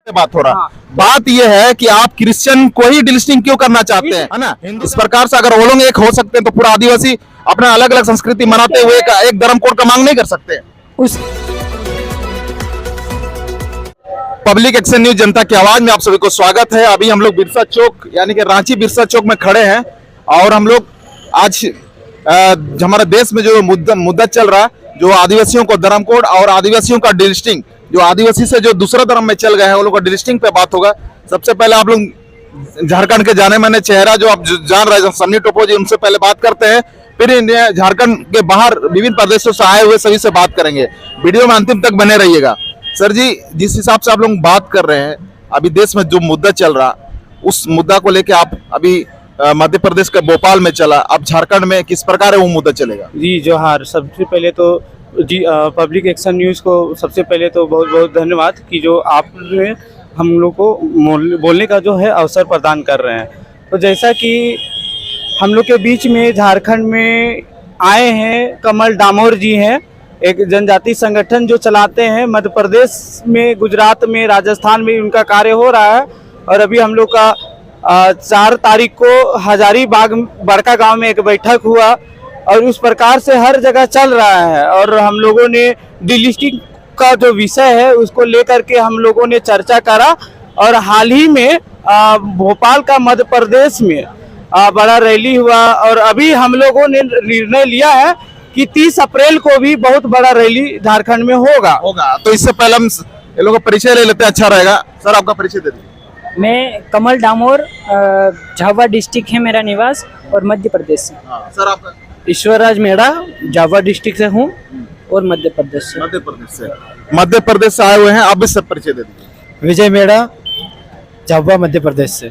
बात हो रहा बात यह है कि आप क्रिश्चियन को ही डिलिस्टिंग क्यों करना चाहते हैं, है ना? इस प्रकार से अगर वो लोग एक हो सकते हैं तो पूरा आदिवासी अपना अलग अलग संस्कृति मनाते हुए एक धर्म कोड का मांग नहीं कर सकते। उस पब्लिक एक्शन न्यूज जनता की आवाज में आप सभी को स्वागत है। अभी हम लोग बिरसा चौक यानी कि रांची बिरसा चौक में खड़े हैं और हम लोग आज हमारे देश में जो मुद्दा चल रहा है, जो आदिवासियों को धर्म कोड और आदिवासियों का डिलिस्टिंग, जो आदिवासी से जो दूसरा धर्म में चल गए हैं वो लोग का डिलिस्टिंग पे बात होगा। सबसे पहले आप लोग झारखंड के जाने माने चेहरा जो आप जान रहे हैं सन्नी टोपो जी, उनसे पहले बात करते हैं, फिर झारखंड के बाहर विभिन्न प्रदेशों से आए हुए सभी से बात करेंगे। वीडियो में अंतिम तक बने रहिएगा। सर जी, जिस हिसाब से आप लोग बात कर रहे हैं, अभी देश में जो मुद्दा चल रहा उस मुद्दा को लेके आप अभी मध्य प्रदेश के भोपाल में चला, अब झारखंड में किस प्रकार है वो मुद्दा चलेगा? जी जोहार। सबसे पहले तो जी पब्लिक एक्शन न्यूज़ को सबसे पहले तो बहुत बहुत धन्यवाद कि जो आपने हम लोग को बोलने का जो है अवसर प्रदान कर रहे हैं। तो जैसा कि हम लोग के बीच में झारखंड में आए हैं कमल डामोर जी हैं, एक जनजाति संगठन जो चलाते हैं मध्य प्रदेश में, गुजरात में, राजस्थान में उनका कार्य हो रहा है। और अभी हम लोग का 4 तारीख को हजारीबाग बड़का गांव में एक बैठक हुआ और उस प्रकार से हर जगह चल रहा है। और हम लोगों ने डिलिस्टिंग का जो विषय है उसको लेकर के हम लोगों ने चर्चा करा और हाल ही में भोपाल का मध्य प्रदेश में बड़ा रैली हुआ और अभी हम लोगों ने निर्णय लिया है कि 30 अप्रैल को भी बहुत बड़ा रैली झारखंड में होगा। तो इससे पहले हम ये लोगों का परिचय ले लेते हैं, अच्छा रहेगा। सर आपका परिचय दे दीजिए। मैं कमल डामोर, झाबुआ डिस्ट्रिक्ट है मेरा निवास और मध्य प्रदेश से। सर आपका? ईश्वरराज मेड़ा, झाबुआ डिस्ट्रिक्ट से हूँ और मध्य प्रदेश से। मध्य प्रदेश से आए हुए हैं, आप भी सब परिचय दे दीजिए। विजय मेड़ा, झाबुआ मध्य प्रदेश से।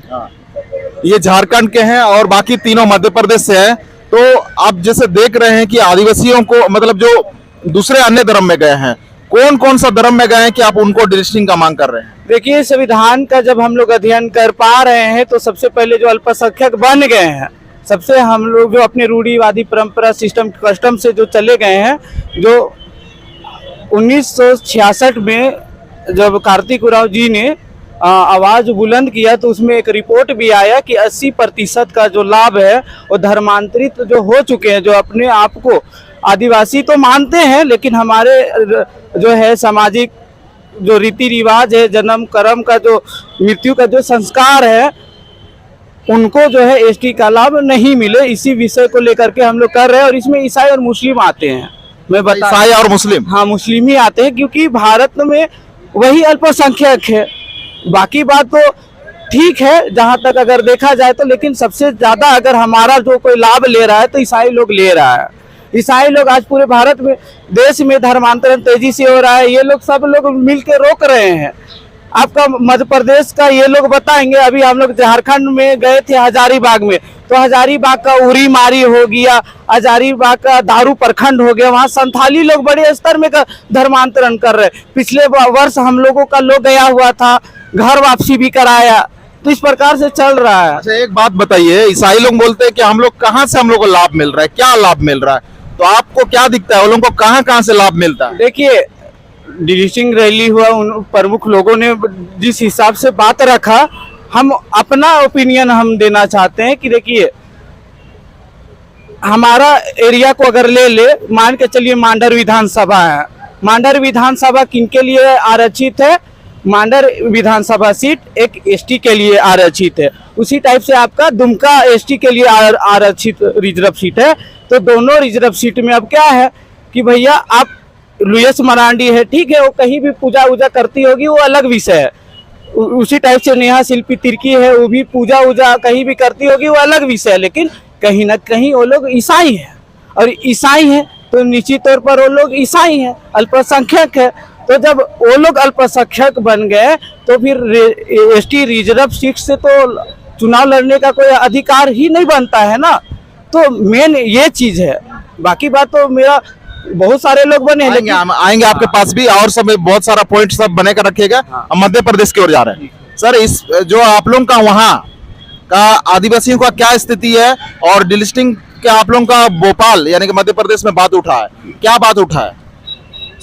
ये झारखंड के हैं और बाकी तीनों मध्य प्रदेश से हैं। तो आप जैसे देख रहे हैं कि आदिवासियों को मतलब जो दूसरे अन्य धर्म में गए हैं, कौन कौन सा धर्म में गए हैं कि आप उनको डिलिस्टिंग का मांग कर रहे हैं? देखिए, संविधान का जब हम लोग अध्ययन कर पा रहे हैं तो सबसे पहले जो अल्पसंख्यक बन गए हैं, सबसे हम लोग जो अपने रूढ़िवादी परंपरा सिस्टम कस्टम से जो चले गए हैं, जो 1966 में जब कार्तिक उरांव जी ने आवाज बुलंद किया तो उसमें एक रिपोर्ट भी आया कि 80% का जो लाभ है वो धर्मांतरित जो हो चुके हैं, जो अपने आप को आदिवासी तो मानते हैं लेकिन हमारे जो है सामाजिक जो रीति रिवाज है, जन्म कर्म का जो मृत्यु का जो संस्कार है, उनको जो है एसटी का लाभ नहीं मिले। इसी विषय को लेकर के हम लोग कर रहे हैं और इसमें ईसाई और मुस्लिम आते हैं। मैं बता, ईसाई और मुस्लिम? हाँ, मुस्लिम ही आते हैं क्योंकि भारत में वही अल्पसंख्यक है। बाकी बात तो ठीक है जहाँ तक अगर देखा जाए तो, लेकिन सबसे ज्यादा अगर हमारा जो कोई लाभ ले रहा है तो ईसाई लोग ले रहा है। ईसाई लोग आज पूरे भारत में, देश में धर्मांतरण तेजी से हो रहा है। ये लोग सब लोग मिल के रोक रहे हैं। आपका मध्य प्रदेश का ये लोग बताएंगे। अभी हम लोग झारखंड में गए थे हजारीबाग में, तो हजारीबाग का उरी मारी हो गया, हजारीबाग का दारू प्रखंड हो गया, वहाँ संथाली लोग बड़े स्तर में धर्मांतरण कर रहे हैं। पिछले वर्ष हम लोगों का लोग गया हुआ था, घर वापसी भी कराया। तो इस प्रकार से चल रहा है। अच्छा, एक बात बताइए, ईसाई लोग बोलते हैं कि हम लोग कहाँ से हम लोग को लाभ मिल रहा है, क्या लाभ मिल रहा है? तो आपको क्या दिखता है, वो लोगों को कहाँ से लाभ मिलता है? देखिए, डिलिस्टिंग रैली हुआ, उन प्रमुख लोगों ने जिस हिसाब से बात रखा, हम अपना ओपिनियन हम देना चाहते हैं कि देखिए, हमारा एरिया को अगर ले मान के चलिए, मांडर विधानसभा है। मांडर विधानसभा किनके लिए आरक्षित है? मांडर विधानसभा सीट एक एसटी के लिए आरक्षित है। उसी टाइप से आपका दुमका एसटी के लिए आरक्षित रिजर्व सीट है। तो दोनों रिजर्व सीट में अब क्या है कि भैया, आप लुयस मरांडी है, ठीक है, वो कहीं भी पूजा वूजा करती होगी, वो अलग विषय है। उसी टाइप से नेहा शिल्पी तिर्की है, वो भी पूजा वूजा कहीं भी करती होगी, वो अलग विषय है। लेकिन कहीं ना कहीं वो लोग ईसाई है और ईसाई है तो निश्चित तौर पर वो लोग ईसाई है, अल्पसंख्यक है। तो जब वो लोग अल्पसंख्यक बन गए तो फिर एसटी रिजर्व सीट से तो चुनाव लड़ने का कोई अधिकार ही नहीं बनता है ना। तो मेन ये चीज है। बाकी बात तो मेरा बहुत सारे लोग बने हैं, आएंगे आपके पास भी, और सब बहुत सारा पॉइंट सब बने कर रखिएगा। हम मध्य प्रदेश की ओर जा रहे हैं। सर, इस जो आप लोगों का वहाँ का आदिवासियों का क्या स्थिति है और डिलिस्टिंग क्या आप लोगों का भोपाल यानी कि मध्य प्रदेश में बात उठा है, क्या बात उठा है?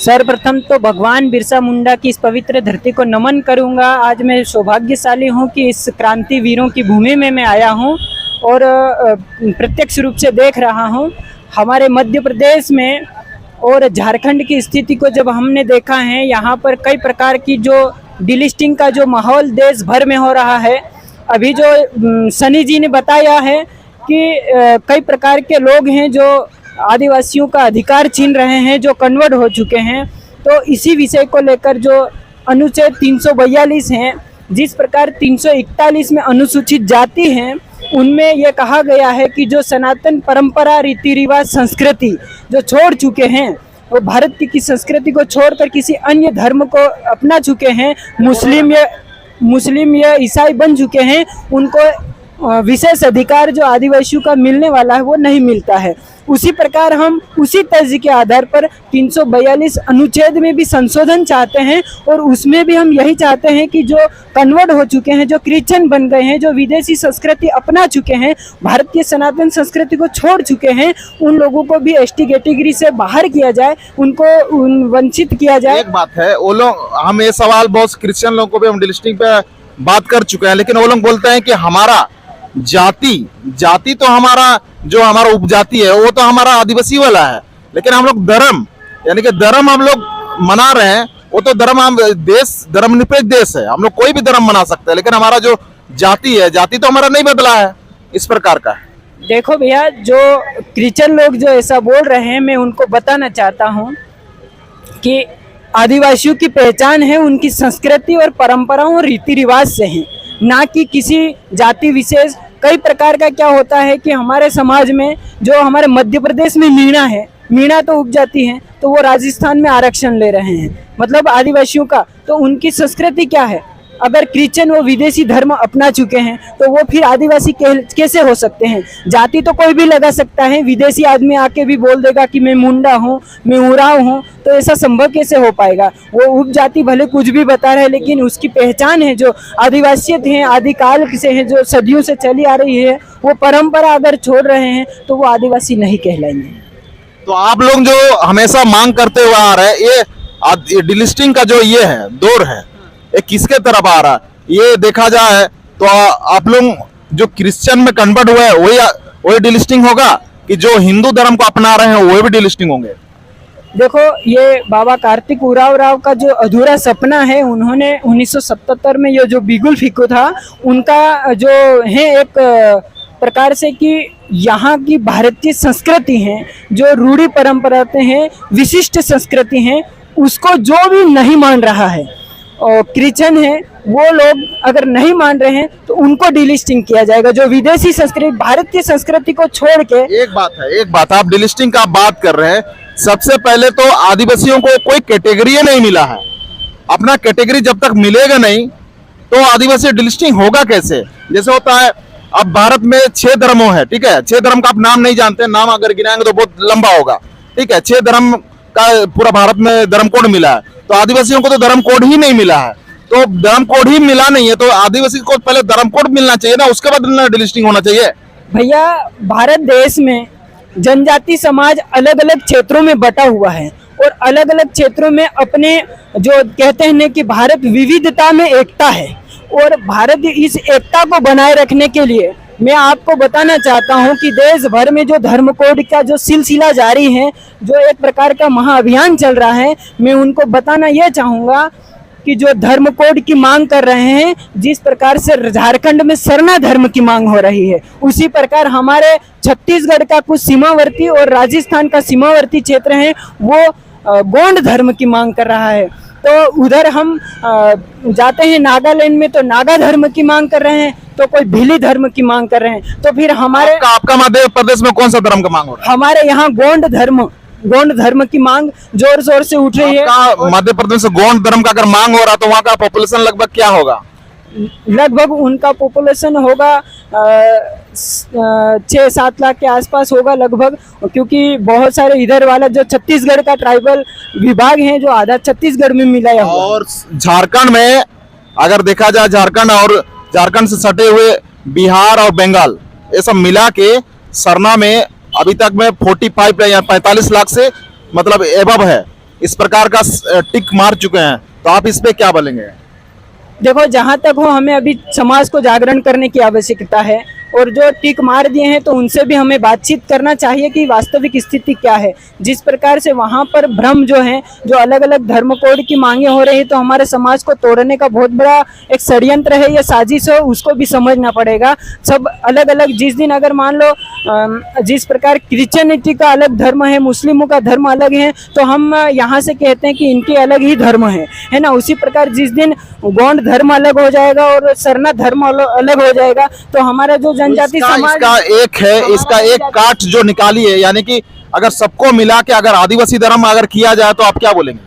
सर्वप्रथम तो भगवान बिरसा मुंडा की इस पवित्र धरती को नमन करूंगा। आज मैं सौभाग्यशाली हूं कि इस क्रांति वीरों की भूमि में मैं आया हूं और प्रत्यक्ष रूप से देख रहा हूं हमारे मध्य प्रदेश में और झारखंड की स्थिति को जब हमने देखा है। यहाँ पर कई प्रकार की जो डिलिस्टिंग का जो माहौल देश भर में हो रहा है। अभी जो सनी जी ने बताया है कि कई प्रकार के लोग हैं जो आदिवासियों का अधिकार छीन रहे हैं, जो कन्वर्ट हो चुके हैं। तो इसी विषय को लेकर जो अनुच्छेद 342 हैं, जिस प्रकार 341 में अनुसूचित जाति हैं, उनमें यह कहा गया है कि जो सनातन परंपरा, रीति रिवाज, संस्कृति जो छोड़ चुके हैं, वो भारत की संस्कृति को छोड़कर किसी अन्य धर्म को अपना चुके हैं, मुस्लिम या ईसाई बन चुके हैं, उनको विशेष अधिकार जो आदिवासियों का मिलने वाला है वो नहीं मिलता है। उसी प्रकार हम उसी तर्ज के आधार पर 342 अनुच्छेद में भी संशोधन चाहते हैं और उसमें भी हम यही चाहते हैं कि जो कन्वर्ट हो चुके हैं, जो क्रिश्चियन बन गए हैं, जो विदेशी संस्कृति अपना चुके हैं, भारतीय सनातन संस्कृति को छोड़ चुके हैं, उन लोगों को भी एसटी कैटेगरी से बाहर किया जाए, उनको वंचित किया जाए। एक बात है, वो लोग, हम ये सवाल बहुत क्रिश्चियन लोगों को भी हम डिलिस्टिंग पे बात कर चुके हैं, लेकिन वो लोग बोलते हैं कि हमारा जाति तो हमारा जो हमारा उपजाति है वो तो हमारा आदिवासी वाला है, लेकिन हम लोग धर्म यानी कि धर्म हम लोग मना रहे हैं, वो तो धर्म, हम देश धर्मनिरपेक्ष देश है, हम लोग कोई भी धर्म मना सकते हैं, लेकिन हमारा जो जाति है, जाति तो हमारा नहीं बदला है। इस प्रकार का देखो भैया, जो क्रिश्चियन लोग जो ऐसा बोल रहे हैं, मैं उनको बताना चाहता हूँ कि आदिवासियों की पहचान है उनकी संस्कृति और परंपराओं और रीति रिवाज से है, ना कि किसी जाति विशेष। कई प्रकार का क्या होता है कि हमारे समाज में जो हमारे मध्य प्रदेश में मीणा है, मीणा तो उपजाति है, तो वो राजस्थान में आरक्षण ले रहे हैं, मतलब आदिवासियों का। तो उनकी संस्कृति क्या है? अगर क्रिश्चियन वो विदेशी धर्म अपना चुके हैं तो वो फिर आदिवासी कैसे हो सकते हैं? जाति तो कोई भी लगा सकता है, विदेशी आदमी आके भी बोल देगा कि मैं मुंडा हूँ, मैं उराव हूँ, तो ऐसा संभव कैसे हो पाएगा? वो उपजाति भले कुछ भी बता रहे हैं, लेकिन उसकी पहचान है जो आदिवासियत है, आदिकाल से है, जो सदियों से चली आ रही है, वो परंपरा अगर छोड़ रहे हैं तो वो आदिवासी नहीं कहलाएंगे। तो आप लोग जो हमेशा मांग करते हुए आ रहे हैं, ये डिलिस्टिंग का जो ये है दौर है, ये किसके तरफ आ रहा है? ये देखा जाए तो आप लोग जो क्रिश्चियन में कन्वर्ट हुए हैं वही डिलिस्टिंग होगा कि जो हिंदू धर्म को अपना रहे हैं वही भी डिलिस्टिंग होंगे? देखो, ये बाबा कार्तिक उराव राव का जो अधूरा सपना है, उन्होंने 1977 में ये जो बिगुल फीको था, उनका जो है एक प्रकार से कि यहाँ की भारतीय संस्कृति है, जो रूढ़ी परंपराएं हैं, विशिष्ट संस्कृति हैं, उसको जो भी नहीं मान रहा है और क्रिश्चियन है, वो लोग अगर नहीं मान रहे हैं तो उनको डिलिस्टिंग किया जाएगा। जो विदेशी संस्कृति, भारतीय संस्कृति को छोड़ के। एक बात आप डिलिस्टिंग का बात कर रहे हैं, सबसे पहले तो आदिवासियों को कोई कैटेगरी नहीं मिला है। अपना कैटेगरी जब तक मिलेगा नहीं तो आदिवासी डिलिस्टिंग होगा कैसे? जैसे होता है, अब भारत में 6 धर्मों है, ठीक है, 6 धर्म का आप नाम नहीं जानते, नाम अगर गिनाएंगे तो बहुत लंबा होगा, ठीक है। 6 धर्म का पूरा भारत में धर्म कोड मिला है, तो आदिवासियों को तो धर्म कोड ही नहीं मिला है। तो धर्म कोड ही मिला नहीं है तो आदिवासी को पहले धर्म कोड मिलना चाहिए ना, उसके बाद डिलिस्टिंग होना चाहिए। भैया, भारत देश में जनजाति समाज अलग अलग क्षेत्रों में बटा हुआ है और अलग अलग क्षेत्रों में अपने जो कहते हैं कि भारत विविधता में एकता है, और भारत इस एकता को बनाए रखने के लिए मैं आपको बताना चाहता हूं कि देश भर में जो धर्म कोड का जो सिलसिला जारी है, जो एक प्रकार का महाअभियान चल रहा है, मैं उनको बताना यह चाहूँगा कि जो धर्म कोड की मांग कर रहे हैं, जिस प्रकार से झारखंड में सरना धर्म की मांग हो रही है, उसी प्रकार हमारे छत्तीसगढ़ का कुछ सीमावर्ती और राजस्थान का सीमावर्ती क्षेत्र है, वो गोंड धर्म की मांग कर रहा है। तो उधर हम जाते हैं नागालैंड में तो नागा धर्म की मांग कर रहे हैं, तो कोई भिली धर्म की मांग कर रहे हैं। तो फिर हमारे आपका मध्य प्रदेश में कौन सा धर्म का मांग हो रहा है? हमारे यहाँ गोंड धर्म की मांग जोर शोर से उठ रही है। मध्य प्रदेश से गोंड धर्म का अगर मांग हो रहा तो वहाँ का पॉपुलेशन लगभग क्या होगा? लगभग उनका पॉपुलेशन होगा 6-7 लाख के आसपास होगा लगभग, क्योंकि बहुत सारे इधर वाला जो छत्तीसगढ़ का ट्राइबल विभाग है, जो आधा छत्तीसगढ़ में मिलाया हुआ। और झारखंड में अगर देखा जाए, झारखंड और झारखंड से सटे हुए बिहार और बंगाल, ये सब मिला के सरना में अभी तक में 45 या 45 लाख से मतलब एबव है। इस प्रकार का टिक मार चुके हैं, तो आप इस पे क्या बोलेंगे? देखो, जहाँ तक हो हमें अभी समाज को जागरण करने की आवश्यकता है, और जो टिक मार दिए हैं तो उनसे भी हमें बातचीत करना चाहिए कि वास्तविक स्थिति क्या है। जिस प्रकार से वहाँ पर भ्रम जो है, जो अलग अलग धर्म कोड की मांगे हो रही है, तो हमारे समाज को तोड़ने का बहुत बड़ा एक षड्यंत्र है या साजिश हो, उसको भी समझना पड़ेगा। सब अलग अलग, जिस दिन अगर मान लो जिस प्रकार क्रिश्चियनिटी का अलग धर्म है, मुस्लिमों का धर्म अलग है, तो हम यहाँ से कहते हैं कि इनके अलग ही धर्म है ना। उसी प्रकार जिस दिन गौंड धर्म अलग हो जाएगा और सरना धर्म अलग हो जाएगा, तो हमारा जो जनजाति समाज इसका एक काट जो निकाली है, यानी कि अगर सबको मिला के अगर आदिवासी धर्म अगर किया जाए तो आप क्या बोलेंगे?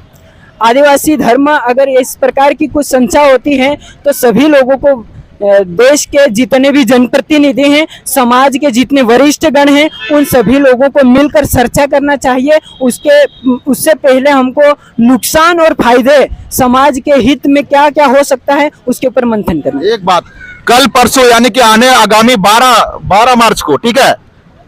आदिवासी धर्म अगर इस प्रकार की कुछ संख्या होती है तो सभी लोगों को, देश के जितने भी जनप्रतिनिधि हैं, समाज के जितने वरिष्ठ गण हैं, उन सभी लोगों को मिलकर चर्चा करना चाहिए। उससे पहले हमको नुकसान और फायदे, समाज के हित में क्या क्या हो सकता है, उसके ऊपर मंथन करना। एक बात, कल परसों यानी कि आगामी 12 मार्च को, ठीक है,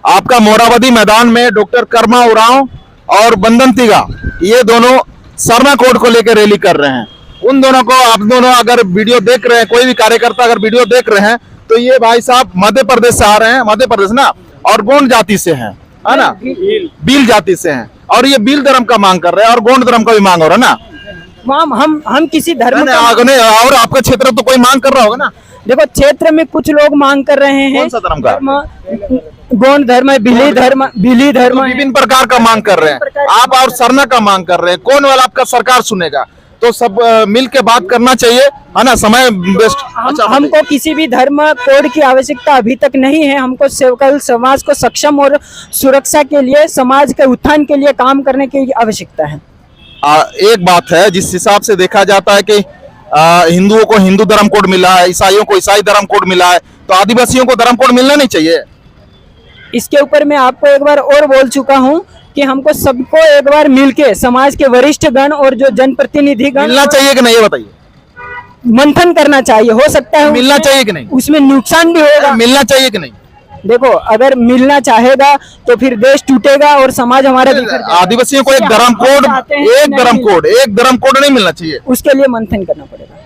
आपका मोराबादी मैदान में डॉक्टर कर्मा उरांव और बंदन तिगा, ये दोनों सरना कोड को लेकर रैली कर रहे हैं। उन दोनों को आप दोनों अगर वीडियो देख रहे हैं, कोई भी कार्यकर्ता अगर वीडियो देख रहे हैं, तो ये भाई साहब मध्य प्रदेश से आ रहे हैं, मध्य प्रदेश ना, और गोंड जाति से हैं, है ना, भील जाति से हैं, और ये भील धर्म का मांग कर रहे हैं और गोंड धर्म का भी मांग हो रहा है ना। हम किसी धर्म और आपका क्षेत्र तो कोई मांग कर रहा होगा ना। देखो, क्षेत्र में कुछ लोग मांग कर रहे हैं, कौन सा धर्म का? गौंड धर्म है, भिली धर्म, विभिन्न प्रकार का मांग कर रहे हैं। आप और सरना का मांग कर रहे हैं, कौन वाला आपका सरकार सुनेगा? तो सब मिल के बात करना चाहिए, है ना, समय बेस्ट। हमको किसी भी धर्म कोड की आवश्यकता अभी तक नहीं है। हमको कल समाज को सक्षम और सुरक्षा के लिए, समाज के उत्थान के लिए काम करने की आवश्यकता है। एक बात है, जिस हिसाब से देखा जाता है कि हिंदुओं को हिंदू धर्म कोड मिला है, ईसाइयों को ईसाई धर्म कोड मिला है, तो आदिवासियों को धर्म कोड मिलना नहीं चाहिए। इसके ऊपर मैं आपको एक बार और बोल चुका हूं कि हमको सबको एक बार मिलके, समाज के वरिष्ठ गण और जो जनप्रतिनिधि गण, मिलना चाहिए कि नहीं, ये बताइए। मंथन करना चाहिए, हो सकता है मिलना चाहिए कि नहीं, उसमें नुकसान भी होगा। मिलना चाहिए कि नहीं? देखो, अगर मिलना चाहेगा तो फिर देश टूटेगा और समाज हमारा बिखर जाएगा। आदिवासियों को एक धर्म कोड नहीं मिलना चाहिए, उसके लिए मंथन करना पड़ेगा।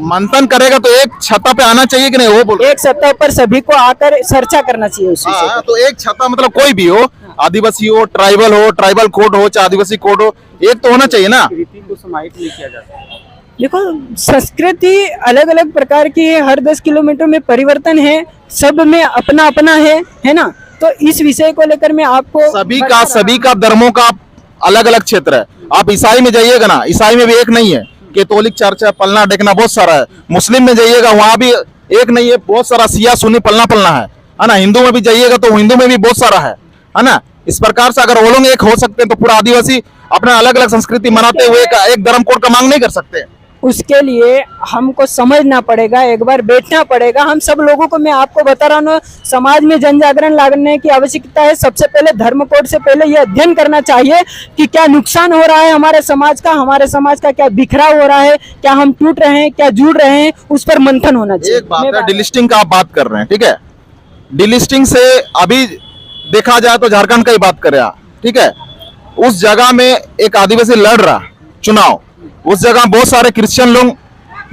मंथन करेगा तो एक छत्ता पे आना चाहिए कि नहीं, वो बोल। एक सतह पर सभी को आकर चर्चा करना चाहिए उस विषय पर। तो एक छत्ता मतलब कोई भी हो, आदिवासी हो, ट्राइबल कोड हो, चाहे आदिवासी कोड हो, एक तो होना चाहिए ना। को समाहित नहीं किया जाता है। देखो, संस्कृति अलग अलग प्रकार की है, हर 10 किलोमीटर में परिवर्तन है, सब में अपना अपना है ना। तो इस विषय को लेकर मैं आपको, सभी का धर्मों का अलग अलग क्षेत्र है। आप ईसाई में जाइएगा ना, ईसाई में भी एक नहीं है, कैथोलिक चर्च है, पलना डेकना बहुत सारा है। मुस्लिम में जाइएगा, वहां भी एक नहीं है, बहुत सारा, शिया सुन्नी पलना है ना। हिंदू में भी जाइएगा तो हिंदू में भी बहुत सारा है ना। इस प्रकार से अगर वो लोग एक हो सकते हैं, तो पूरा आदिवासी अपना अलग अलग संस्कृति मनाते हुए एक धर्म कोड का मांग नहीं कर सकते। उसके लिए हमको समझना पड़ेगा, एक बार बैठना पड़ेगा। हम सब लोगों को, मैं आपको बता रहा हूँ, समाज में जन जागरण लाने की आवश्यकता है। सबसे पहले धर्म कोड से पहले ये अध्ययन करना चाहिए कि क्या नुकसान हो रहा है हमारे समाज का क्या बिखराव हो रहा है, क्या हम टूट रहे हैं, क्या जुड़ रहे हैं, उस पर मंथन होना चाहिए। एक बात है, डिलिस्टिंग का आप बात कर रहे हैं, ठीक है। डिलिस्टिंग से अभी देखा जाए तो झारखंड का ही बात करें, ठीक है, उस जगह में एक आदिवासी लड़ रहा चुनाव, उस जगह बहुत सारे क्रिश्चियन लोग,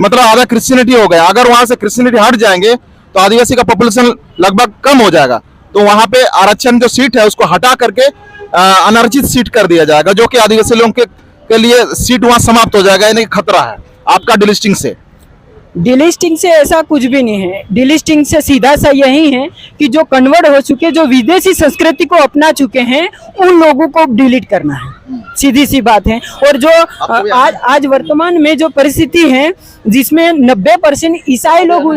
मतलब आधा क्रिश्चियनिटी हो गया। अगर वहां से क्रिश्चियनिटी हट जाएंगे तो आदिवासी का पॉपुलेशन लगभग कम हो जाएगा। तो वहां पे आरक्षण जो सीट है उसको हटा करके अनारक्षित सीट कर दिया जाएगा, जो कि आदिवासी लोगों के लिए सीट वहां समाप्त हो जाएगा। यानी खतरा है आपका डिलिस्टिंग से। डिलिस्टिंग से ऐसा कुछ भी नहीं है। डिलिस्टिंग से सीधा सा यही है कि जो कन्वर्ट हो चुके, जो विदेशी संस्कृति को अपना चुके हैं, उन लोगों को डिलीट करना है, सीधी सी बात है। और जो आज वर्तमान में जो परिस्थिति है, जिसमें 90% ईसाई लोग,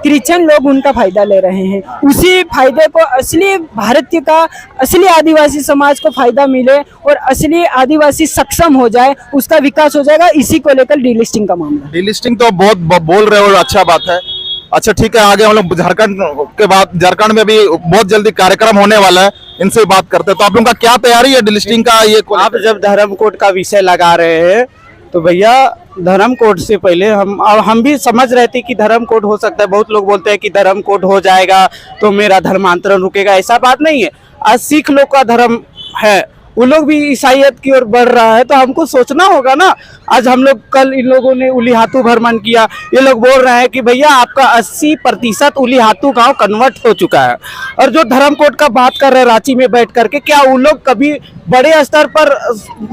क्रिश्चियन लोग उनका फायदा ले रहे हैं, उसी फायदे को असली भारतीय का, असली आदिवासी समाज को फायदा मिले और असली आदिवासी सक्षम हो जाए, उसका विकास हो जाएगा। इसी को लेकर डिलिस्टिंग का मामला। डिलिस्टिंग तो बहुत बोल रहे हो, अच्छा बात है। अच्छा ठीक है, आगे हम लोग झारखंड के बाद, झारखंड में भी बहुत जल्दी कार्यक्रम होने वाला है, इनसे बात करते हैं। तो आप लोगों का क्या तैयारी है डिलिस्टिंग का? ये आप जब धर्म कोड का विषय लगा रहे हैं तो भैया, धर्म कोड से पहले हम भी समझ रहे थे कि धर्म कोड हो सकता है। बहुत लोग बोलते हैं कि धर्म कोड हो जाएगा तो मेरा धर्मांतरण रुकेगा, ऐसा बात नहीं है। आज सिख लोग का धर्म है वो लोग भी ईसाइयत की ओर बढ़ रहा है, तो हमको सोचना होगा ना। आज हम लोग, कल इन लोगों ने उलीहातू भ्रमण किया, ये लोग बोल रहे हैं कि भैया आपका 80% उलीहातू गांव कन्वर्ट हो चुका है। और जो धर्म कोड का बात कर रहे हैं रांची में बैठ करके, क्या वो लोग कभी बड़े स्तर पर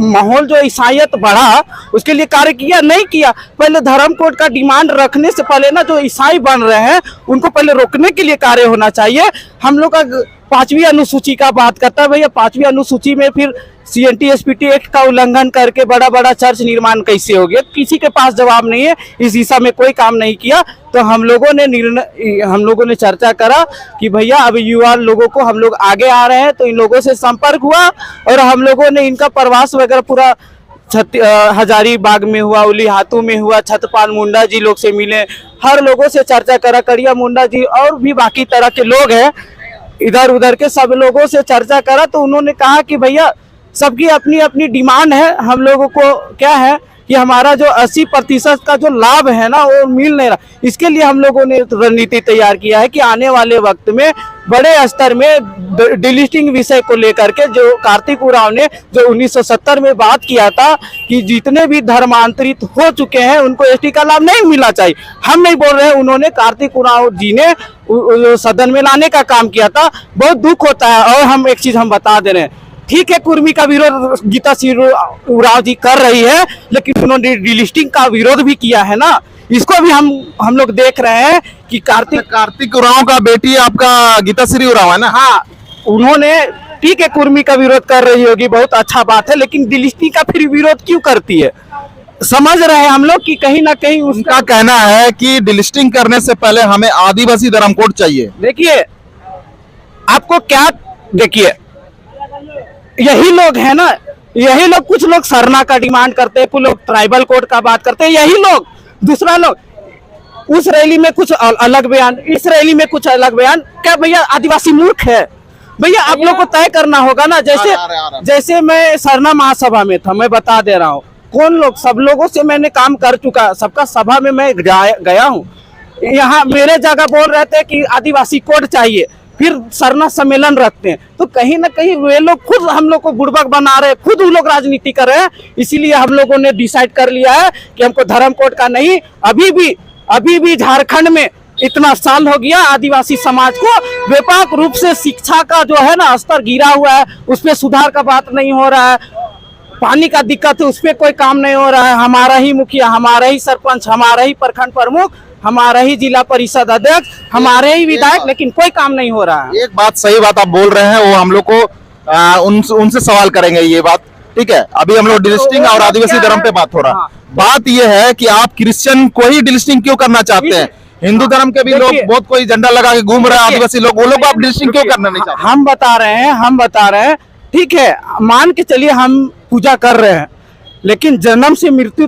माहौल जो ईसाइयत बढ़ा उसके लिए कार्य किया? नहीं किया। पहले धर्म कोड का डिमांड रखने से पहले ना, जो ईसाई बन रहे हैं उनको पहले रोकने के लिए कार्य होना चाहिए। हम लोग का 5वीं अनुसूची का बात करता है, भैया 5वीं अनुसूची में फिर CNT-SPT एक्ट का उल्लंघन करके बड़ा बड़ा चर्च निर्माण कैसे हो गया? किसी के पास जवाब नहीं है। इस दिशा में कोई काम नहीं किया। तो हम लोगों ने चर्चा करा कि भैया अब युवा लोगों को, हम लोग आगे आ रहे हैं, तो इन लोगों से संपर्क हुआ और हम लोगों ने इनका प्रवास वगैरह पूरा हजारीबाग में हुआ, उलीहातू में हुआ, छत्रपाल मुंडा जी लोग से मिले, हर लोगों से चर्चा करा, करिया मुंडा जी और भी बाकी तरह के लोग हैं, इधर उधर के सब लोगों से चर्चा करा। तो उन्होंने कहा कि भैया सबकी अपनी अपनी डिमांड है, हम लोगों को क्या है कि हमारा जो 80% का जो लाभ है ना वो मिल नहीं रहा। इसके लिए हम लोगों ने रणनीति तैयार किया है कि आने वाले वक्त में बड़े स्तर में डिलिस्टिंग विषय को लेकर के, जो कार्तिक उरांव ने जो 1970 में बात किया था कि जितने भी धर्मांतरित हो चुके हैं उनको एसटी का लाभ नहीं मिलना चाहिए, हम नहीं बोल रहे हैं। उन्होंने, कार्तिक उरांव जी ने सदन में लाने का काम किया था। बहुत दुख होता है। और हम एक चीज हम बता दे रहे हैं, ठीक है, कुर्मी का विरोध गीता सिंह उरांव जी कर रही है, लेकिन उन्होंने डिलिस्टिंग का विरोध भी किया है ना, इसको भी हम लोग देख रहे हैं कि कार्तिक उरांव का बेटी आपका गीता श्री उरांव है ना? हाँ, उन्होंने, ठीक है, कुर्मी का विरोध कर रही होगी, बहुत अच्छा बात है, लेकिन डिलिस्टिंग का फिर विरोध क्यों करती है? समझ रहे हैं हम लोग कि कहीं ना कहीं उनका कहना है कि डिलिस्टिंग करने से पहले हमें आदिवासी धर्म कोड चाहिए। देखिए, आपको क्या, देखिए यही लोग है ना, यही लोग, कुछ लोग सरना का डिमांड करते हैं, कुछ लोग ट्राइबल कोड का बात करते हैं, यही लोग, दूसरा लोग उस रैली में कुछ अलग बयान, इस रैली में कुछ अलग बयान। क्या भैया आदिवासी मूर्ख है? भैया आप लोग को तय करना होगा ना। जैसे मैं सरना महासभा में था, मैं बता दे रहा हूँ, कौन लोग, सब लोगों से मैंने काम कर चुका, सबका सभा में मैं गया हूँ। यहाँ मेरे जगह बोल रहे थे कि आदिवासी कोड चाहिए, फिर सरना सम्मेलन रखते हैं, तो कहीं ना कहीं वे लोग खुद हम लोग को बुड़बक बना रहे हैं, खुद वो लोग राजनीति कर रहे हैं। इसीलिए हम लोगों ने डिसाइड कर लिया है कि हमको धर्म कोड का नहीं। अभी भी झारखंड में इतना साल हो गया, आदिवासी समाज को व्यापक रूप से शिक्षा का जो है ना स्तर गिरा हुआ है, उस पर सुधार का बात नहीं हो रहा है। पानी का दिक्कत है, उस पर कोई काम नहीं हो रहा है। हमारा ही मुखिया, हमारा ही सरपंच, हमारा ही प्रखंड प्रमुख, हमारा ही जिला परिषद अध्यक्ष, हमारे ही विधायक, लेकिन कोई काम नहीं हो रहा है। एक बात, सही बात आप बोल रहे हैं, वो हम लोग को उनसे सवाल करेंगे ये बात, ठीक है? अभी हम लोग डिलिस्टिंग और आदिवासी धर्म पे बात हो रहा है। बात ये है कि आप क्रिश्चियन को ही डिलिस्टिंग क्यों करना चाहते हैं? हिंदू धर्म के भी लोग बहुत कोई झंडा लगा के घूम रहे हैं, आदिवासी लोग, वो लोग आप डिलिस्टिंग क्यों करना नहीं चाहते? हम बता रहे हैं, ठीक है, मान के चलिए हम पूजा कर रहे हैं, लेकिन जन्म से मृत्यु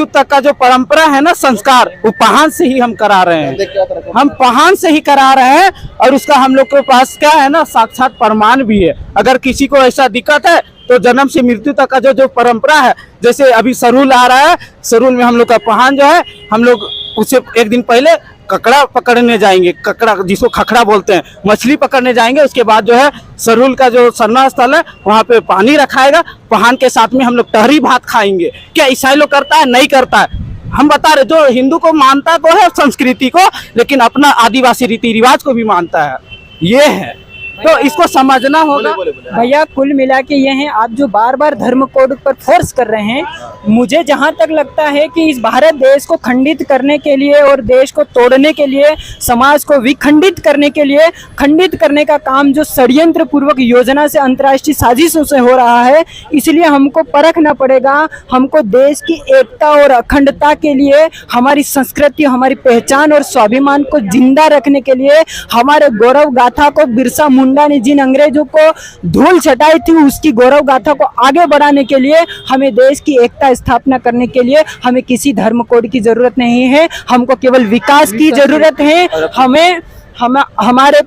तक का जो परंपरा है ना, संस्कार, वो पहान से ही हम करा रहे हैं। हम पहान से ही करा रहे हैं और उसका हम लोग के पास क्या है ना, साक्षात प्रमाण भी है। अगर किसी को ऐसा दिक्कत है तो जन्म से मृत्यु तक का जो परंपरा है, जैसे अभी सरूल आ रहा है, सरूल में हम लोग का पहान जो है, हम लोग उससे एक दिन पहले ककड़ा पकड़ने जाएंगे, ककड़ा जिसको खखड़ा बोलते हैं, मछली पकड़ने जाएंगे। उसके बाद जो है सरूल का जो सरना स्थल है वहाँ पे पानी रखाएगा, पहान के साथ में हम लोग टहरी भात खाएंगे। क्या ईसाई लोग करता है? नहीं करता है। हम बता रहे, जो हिंदू को मानता तो है संस्कृति को, लेकिन अपना आदिवासी रीति रिवाज को भी मानता है, ये है। तो इसको समझना होगा। भैया कुल मिला के ये है, आप जो बार बार धर्म कोड पर फोर्स कर रहे हैं, मुझे जहां तक लगता है कि इस भारत देश को खंडित करने के लिए और देश को तोड़ने के लिए, समाज को विखंडित करने के लिए, खंडित करने का काम जो षड्यंत्र पूर्वक योजना से, अंतर्राष्ट्रीय साजिशों से हो रहा है, इसलिए हमको परखना पड़ेगा। हमको देश की एकता और अखंडता के लिए, हमारी संस्कृति, हमारी पहचान और स्वाभिमान को जिंदा रखने के लिए, हमारे गौरव गाथा को, बिरसा मुंडा ने जिन अंग्रेजों को धूल चटाई थी, उसकी गौरव गाथा को आगे बढ़ाने के लिए, हमें देश की एकता स्थापना करने के लिए हमें किसी धर्म कोड की जरूरत नहीं है। हमको केवल विकास की जरूरत है।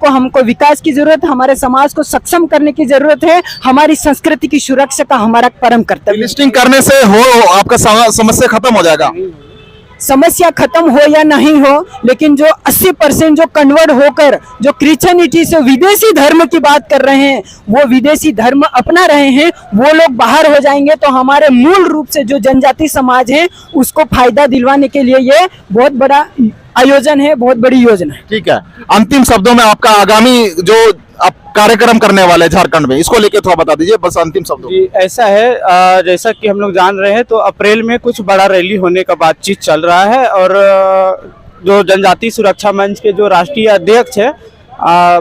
हमको विकास की जरूरत है, हमारे समाज को सक्षम करने की जरूरत है, हमारी संस्कृति की सुरक्षा का हमारा परम कर्तव्य। डिलिस्टिंग करने से आपका समस्या खत्म हो जाएगा? समस्या खत्म हो या नहीं हो, लेकिन जो 80% जो कन्वर्ट होकर जो क्रिश्चियनिटी से विदेशी धर्म की बात कर रहे हैं, वो विदेशी धर्म अपना रहे हैं, वो लोग बाहर हो जाएंगे तो हमारे मूल रूप से जो जनजाति समाज है उसको फायदा दिलवाने के लिए ये बहुत बड़ा आयोजन है, बहुत बड़ी योजना है। ठीक है, अंतिम शब्दों में आपका आगामी जो आप कार्यक्रम करने वाले हैं झारखंड में, इसको लेके थोड़ा बता दीजिए बस अंतिम शब्दों में। जी ऐसा है, जैसा कि हम लोग जान रहे हैं तो अप्रैल में कुछ बड़ा रैली होने का बातचीत चल रहा है, और जो जनजाति सुरक्षा मंच के जो राष्ट्रीय अध्यक्ष है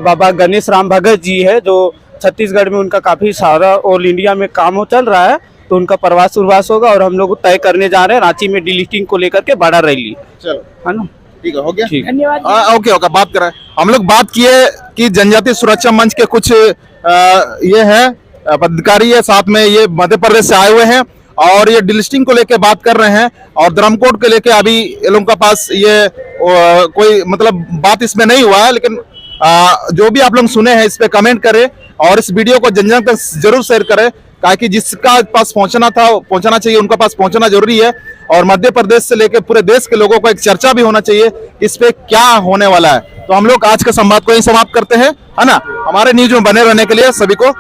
बाबा गणेश राम भगत जी है, जो छत्तीसगढ़ में उनका काफी सारा ऑल इंडिया में काम चल रहा है, तो उनका प्रवास उर्वास होगा और हम लोग तय करने जा रहे हैं रांची में डिलिस्टिंग को लेकर के बड़ा रैली, चलो है ना। ठीक है, हो गया। ठीक। धन्यवाद। ओके ओके, बात करें हम लोग, बात किए कि जनजाति सुरक्षा मंच के कुछ ये है पदाधिकारी है, साथ में ये मध्य प्रदेश से आए हुए हैं और ये डिलिस्टिंग को लेके बात कर रहे हैं, और धर्मकोड को लेके अभी ये लोगों के पास ये कोई मतलब बात इसमें नहीं हुआ है, लेकिन जो भी आप लोग सुने हैं इस पे कमेंट करें और इस वीडियो को जन जन तक जरूर शेयर करें, ताकि जिसका पास पहुंचना था पहुंचना चाहिए, उनका पास पहुंचना जरूरी है। और मध्य प्रदेश से लेकर पूरे देश के लोगों को एक चर्चा भी होना चाहिए इस पे क्या होने वाला है। तो हम लोग आज का संवाद को यही समाप्त करते हैं, है ना। हमारे न्यूज में बने रहने के लिए सभी को,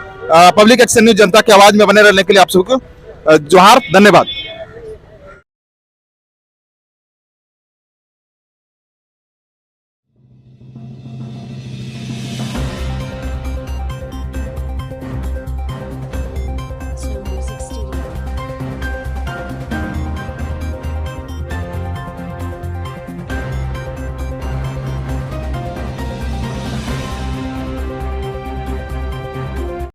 पब्लिक एक्शन न्यूज जनता की आवाज में बने रहने के लिए आप सभी को जोहार, धन्यवाद।